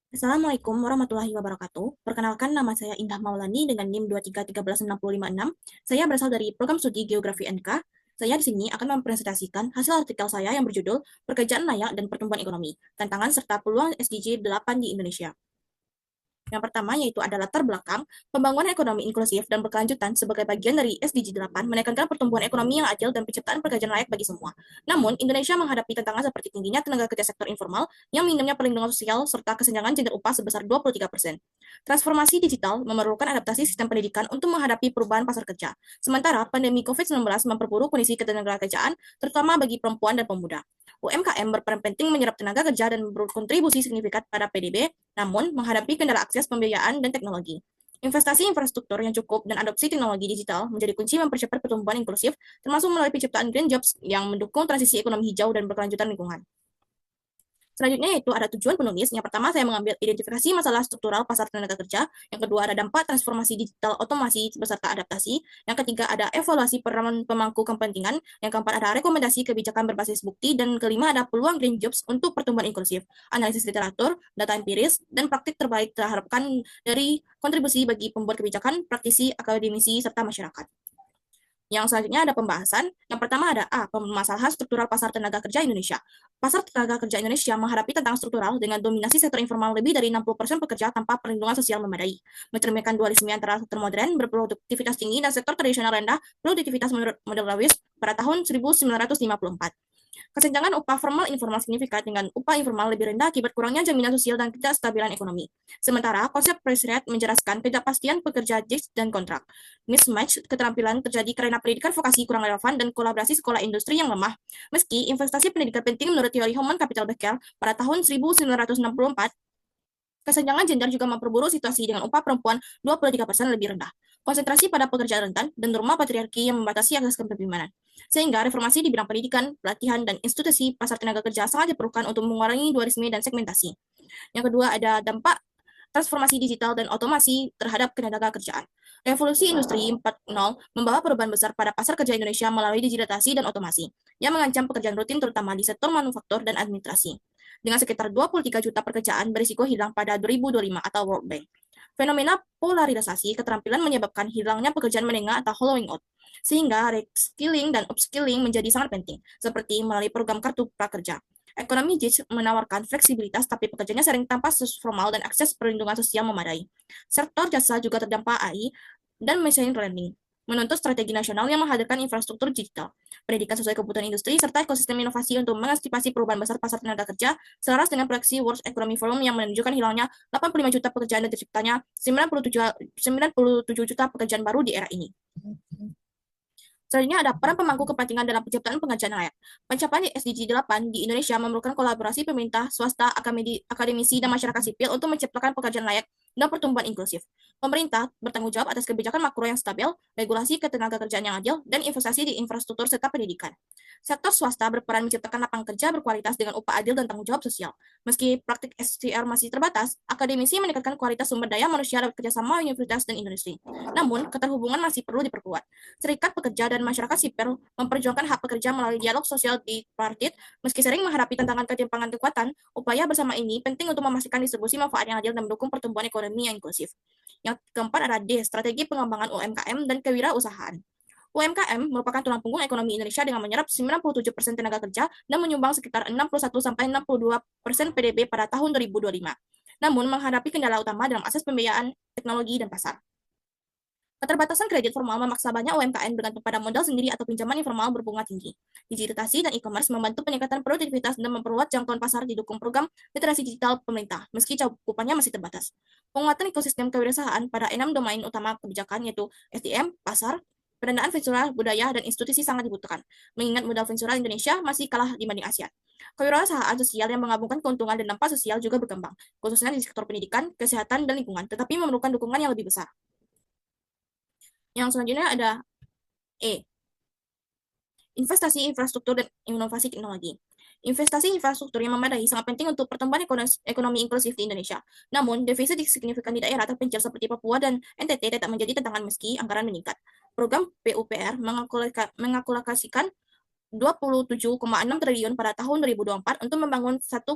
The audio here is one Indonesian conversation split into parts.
Assalamualaikum warahmatullahi wabarakatuh. Perkenalkan nama saya Indah Maulani dengan NIM 23136056. Saya berasal dari program studi Geografi NK. Saya di sini akan mempresentasikan hasil artikel saya yang berjudul Pekerjaan Layak dan Pertumbuhan Ekonomi, Tantangan serta Peluang SDG 8 di Indonesia. Yang pertama yaitu ada latar belakang, pembangunan ekonomi inklusif dan berkelanjutan sebagai bagian dari SDG 8 menekankan pertumbuhan ekonomi yang adil dan penciptaan pekerjaan layak bagi semua. Namun, Indonesia menghadapi tantangan seperti tingginya tenaga kerja sektor informal yang minimnya perlindungan sosial serta kesenjangan gender upah sebesar 23%. Transformasi digital memerlukan adaptasi sistem pendidikan untuk menghadapi perubahan pasar kerja. Sementara pandemi COVID-19 memperburuk kondisi ketenagakerjaan terutama bagi perempuan dan pemuda. UMKM berperan penting menyerap tenaga kerja dan berkontribusi signifikan pada PDB, namun menghadapi kendala akses pembiayaan dan teknologi. Investasi infrastruktur yang cukup dan adopsi teknologi digital menjadi kunci mempercepat pertumbuhan inklusif, termasuk melalui penciptaan green jobs yang mendukung transisi ekonomi hijau dan berkelanjutan lingkungan. Selanjutnya yaitu ada tujuan penulis. Yang pertama saya mengambil identifikasi masalah struktural pasar tenaga kerja. Yang kedua ada dampak transformasi digital otomasi beserta adaptasi. Yang ketiga ada evaluasi peran pemangku kepentingan. Yang keempat ada rekomendasi kebijakan berbasis bukti. Dan kelima ada peluang green jobs untuk pertumbuhan inklusif. Analisis literatur, data empiris, dan praktik terbaik terharapkan dari kontribusi bagi pembuat kebijakan, praktisi, akademisi, serta masyarakat. Yang selanjutnya ada pembahasan. Yang pertama ada A, permasalahan struktural pasar tenaga kerja Indonesia. Pasar tenaga kerja Indonesia menghadapi tantangan struktural dengan dominasi sektor informal lebih dari 60% pekerja tanpa perlindungan sosial memadai. Mencerminkan dualisme antara sektor modern berproduktivitas tinggi dan sektor tradisional rendah produktivitas menurut model Lewis pada tahun 1954. Kesenjangan upah formal informal signifikan dengan upah informal lebih rendah akibat kurangnya jaminan sosial dan ketidakstabilan ekonomi. Sementara konsep price rate menjelaskan ketidakpastian pekerja gigs dan kontrak. Mismatch keterampilan terjadi karena pendidikan vokasi kurang relevan dan kolaborasi sekolah industri yang lemah. Meski investasi pendidikan penting menurut teori Human Capital Becker pada tahun 1964, kesenjangan gender juga memperburuk situasi dengan upah perempuan 23% lebih rendah, konsentrasi pada pekerjaan rentan, dan norma patriarki yang membatasi akses kepemimpinan. Sehingga reformasi di bidang pendidikan, pelatihan, dan institusi pasar tenaga kerja sangat diperlukan untuk mengurangi dualisme dan segmentasi. Yang kedua ada dampak transformasi digital dan otomasi terhadap ketenaga kerjaan. Revolusi Industri 4.0 membawa perubahan besar pada pasar kerja Indonesia melalui digitalisasi dan otomasi, yang mengancam pekerjaan rutin terutama di sektor manufaktur dan administrasi. Dengan sekitar 23 juta pekerjaan berisiko hilang pada 2025 atau World Bank. Fenomena polarisasi keterampilan menyebabkan hilangnya pekerjaan menengah atau hollowing out, sehingga reskilling dan upskilling menjadi sangat penting, seperti melalui program kartu prakerja. Ekonomi gig menawarkan fleksibilitas, tapi pekerjanya sering tanpa formal dan akses perlindungan sosial memadai. Sektor jasa juga terdampak AI dan machine learning, menuntut strategi nasional yang menghadirkan infrastruktur digital, pendidikan sesuai kebutuhan industri, serta ekosistem inovasi untuk mengantisipasi perubahan besar pasar tenaga kerja, selaras dengan proyeksi World Economic Forum yang menunjukkan hilangnya 85 juta pekerjaan dan terciptanya 97 juta pekerjaan baru di era ini. Selanjutnya ada peran pemangku kepentingan dalam penciptaan pengajian layak. Pencapaian SDG 8 di Indonesia memerlukan kolaborasi pemerintah, swasta, akademisi, dan masyarakat sipil untuk menciptakan pekerjaan layak dan pertumbuhan inklusif. Pemerintah bertanggung jawab atas kebijakan makro yang stabil, regulasi ketenaga kerjaan yang adil, dan investasi di infrastruktur serta pendidikan. Sektor swasta berperan menciptakan lapangan kerja berkualitas dengan upah adil dan tanggung jawab sosial. Meski praktik SDR masih terbatas, akademisi meningkatkan kualitas sumber daya manusia lewat kerjasama universitas dan industri. Namun, keterhubungan masih perlu diperkuat. Serikat pekerja dan masyarakat sipil memperjuangkan hak pekerja melalui dialog sosial tripartit. Meski sering menghadapi tantangan ketimpangan kekuatan, upaya bersama ini penting untuk memastikan distribusi manfaat yang adil dan mendukung pertumbuhan ekonomi yang inklusif. Yang keempat ada D, strategi pengembangan UMKM dan kewirausahaan. UMKM merupakan tulang punggung ekonomi Indonesia dengan menyerap 97% tenaga kerja dan menyumbang sekitar 61-62% PDB pada tahun 2025. Namun, menghadapi kendala utama dalam akses pembiayaan, teknologi, dan pasar. Keterbatasan kredit formal memaksa banyak UMKM bergantung pada modal sendiri atau pinjaman informal berbunga tinggi. Digitalisasi dan e-commerce membantu peningkatan produktivitas dan memperluas jangkauan pasar didukung program literasi digital pemerintah, meski cakupannya masih terbatas. Penguatan ekosistem kewirausahaan pada 6 domain utama kebijakan yaitu SDM, pasar, pendanaan ventura, budaya, dan institusi sangat dibutuhkan, mengingat modal ventura Indonesia masih kalah dibanding Asia. Kewirausahaan sosial yang menggabungkan keuntungan dan dampak sosial juga berkembang, khususnya di sektor pendidikan, kesehatan, dan lingkungan, tetapi memerlukan dukungan yang lebih besar. Yang selanjutnya ada E. Investasi infrastruktur dan inovasi teknologi. Investasi infrastruktur yang memadai sangat penting untuk pertumbuhan ekonomi inklusif di Indonesia. Namun, defisit signifikan di daerah terpencil seperti Papua dan NTT tetap menjadi tantangan meski anggaran meningkat. Program PUPR mengalokasikan 27,6 triliun pada tahun 2024 untuk membangun 1,2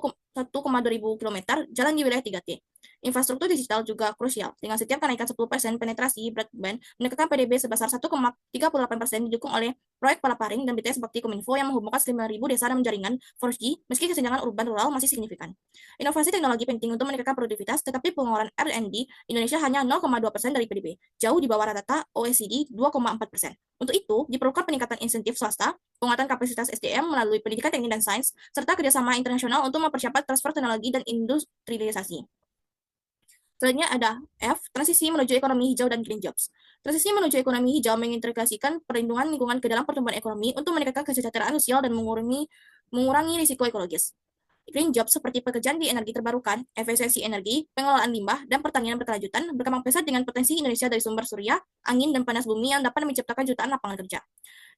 kilometer jalan di wilayah 3T. Infrastruktur digital juga krusial, dengan setiap kenaikan 10% penetrasi broadband meningkatkan PDB sebesar 1,38% didukung oleh proyek palaparing dan BTS Bakti Kominfo yang menghubungkan 9.000 desa dengan jaringan 4G, meski kesenjangan urban rural masih signifikan. Inovasi teknologi penting untuk meningkatkan produktivitas, tetapi pengeluaran R&D Indonesia hanya 0,2% dari PDB, jauh di bawah rata-rata OECD 2,4%. Untuk itu, diperlukan peningkatan insentif swasta, penguatan kapasitas SDM melalui pendidikan teknik dan sains, serta kerjasama internasional untuk mempercepat transfer teknologi dan industrialisasi. Selanjutnya ada F, transisi menuju ekonomi hijau dan green jobs. Transisi menuju ekonomi hijau mengintegrasikan perlindungan lingkungan ke dalam pertumbuhan ekonomi untuk meningkatkan kesejahteraan sosial dan mengurangi risiko ekologis. Green jobs seperti pekerjaan di energi terbarukan, efisiensi energi, pengelolaan limbah, dan pertanian berkelanjutan berkembang pesat dengan potensi Indonesia dari sumber surya, angin, dan panas bumi yang dapat menciptakan jutaan lapangan kerja.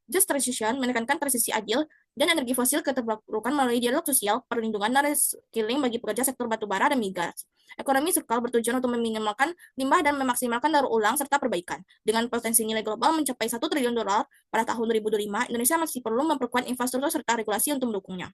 Just Transition menekankan transisi adil dan energi fosil ke terbarukan melalui dialog sosial, perlindungan, dan reskilling bagi pekerja sektor batubara dan migas. Ekonomi sirkul bertujuan untuk meminimalkan limbah dan memaksimalkan daur ulang serta perbaikan. Dengan potensi nilai global mencapai 1 triliun dolar pada tahun 2025, Indonesia masih perlu memperkuat infrastruktur serta regulasi untuk mendukungnya.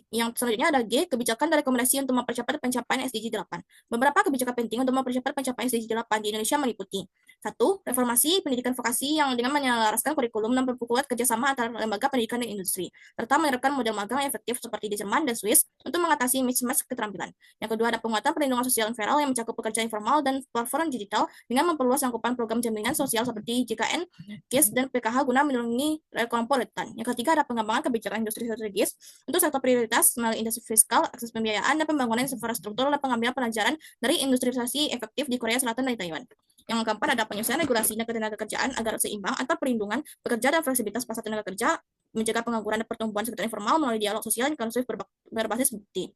Yang selanjutnya ada G, kebijakan dan rekomendasi untuk mempercepat pencapaian SDG 8. Beberapa kebijakan penting untuk mempercepat pencapaian SDG 8 di Indonesia meliputi: 1. Reformasi pendidikan vokasi yang dengan menyelaraskan kurikulum dan memperkuat kerjasama antara lembaga pendidikan dan industri, serta menerapkan model magang yang efektif seperti di Jerman dan Swiss untuk mengatasi mismatch keterampilan. Yang kedua ada penguatan perlindungan sosial federal yang mencakup pekerja informal dan platform digital dengan memperluas cakupan program jaminan sosial seperti JKN, KIS, dan PKH guna melindungi kelompok rentan. Yang ketiga ada pengembangan kebijakan industri strategis untuk sektor prioritas melalui industri fiskal, akses pembiayaan, dan pembangunan infrastruktur dan pengambilan pelajaran dari industrialisasi efektif di Korea Selatan dan Taiwan. Yang keempat ada penyusunan regulasi dan ketenagakerjaan agar seimbang antara perlindungan pekerja dan fleksibilitas pasar tenaga kerja, mencegah pengangguran dan pertumbuhan sektor informal melalui dialog sosial inklusif berbasis bukti.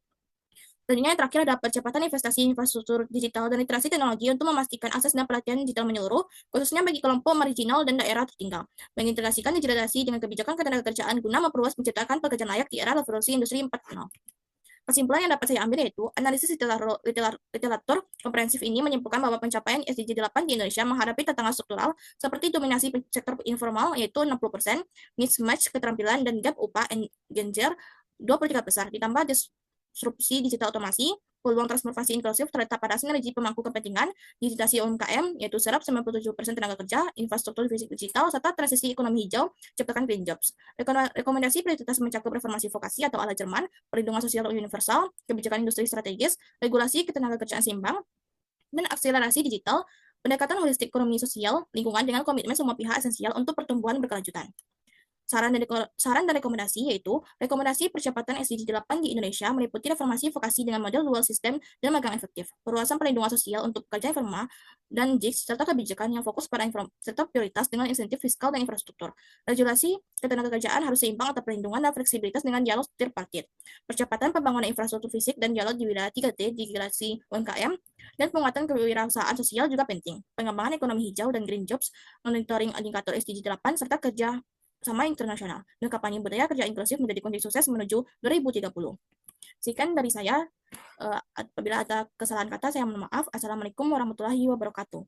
Selanjutnya yang terakhir ada percepatan investasi infrastruktur digital dan literasi teknologi untuk memastikan akses dan pelatihan digital menyeluruh, khususnya bagi kelompok marginal dan daerah tertinggal. Mengintegrasikan digitalisasi dengan kebijakan ketenagakerjaan guna memperluas menciptakan pekerjaan layak di era revolusi industri 4.0. Kesimpulan yang dapat saya ambil yaitu, analisis literatur komprehensif ini menyimpulkan bahwa pencapaian SDG 8 di Indonesia menghadapi tantangan struktural seperti dominasi sektor informal yaitu 60%, mismatch keterampilan dan gap upah engagement 23%, ditambah disrupsi digital otomasi, peluang transformasi inklusif terletak pada sinergi pemangku kepentingan, digitasi UMKM, yaitu serap 97% tenaga kerja, infrastruktur fisik digital, serta transisi ekonomi hijau, ciptakan green jobs. Rekomendasi prioritas mencakup reformasi vokasi atau ala Jerman, perlindungan sosial universal, kebijakan industri strategis, regulasi ketenaga kerjaan seimbang, dan akselerasi digital, pendekatan holistik ekonomi sosial, lingkungan dengan komitmen semua pihak esensial untuk pertumbuhan berkelanjutan. Saran dan rekomendasi yaitu rekomendasi percepatan SDG 8 di Indonesia meliputi reformasi vokasi dengan model dual system dan magang efektif, perluasan perlindungan sosial untuk pekerja informal dan JIX, serta kebijakan yang fokus pada serta prioritas dengan insentif fiskal dan infrastruktur. Regulasi ketenagakerjaan harus seimbang antara perlindungan dan fleksibilitas dengan dialog tripartit. Percepatan pembangunan infrastruktur fisik dan dialog di wilayah 3T, digitasi UMKM, dan penguatan kewirausahaan sosial juga penting. Pengembangan ekonomi hijau dan green jobs, monitoring indikator SDG 8, serta kerja sama internasional, dan kampanye budaya kerja inklusif menjadi kunci sukses menuju 2030. Sekian dari saya. Apabila ada kesalahan kata, saya mohon maaf. Assalamualaikum warahmatullahi wabarakatuh.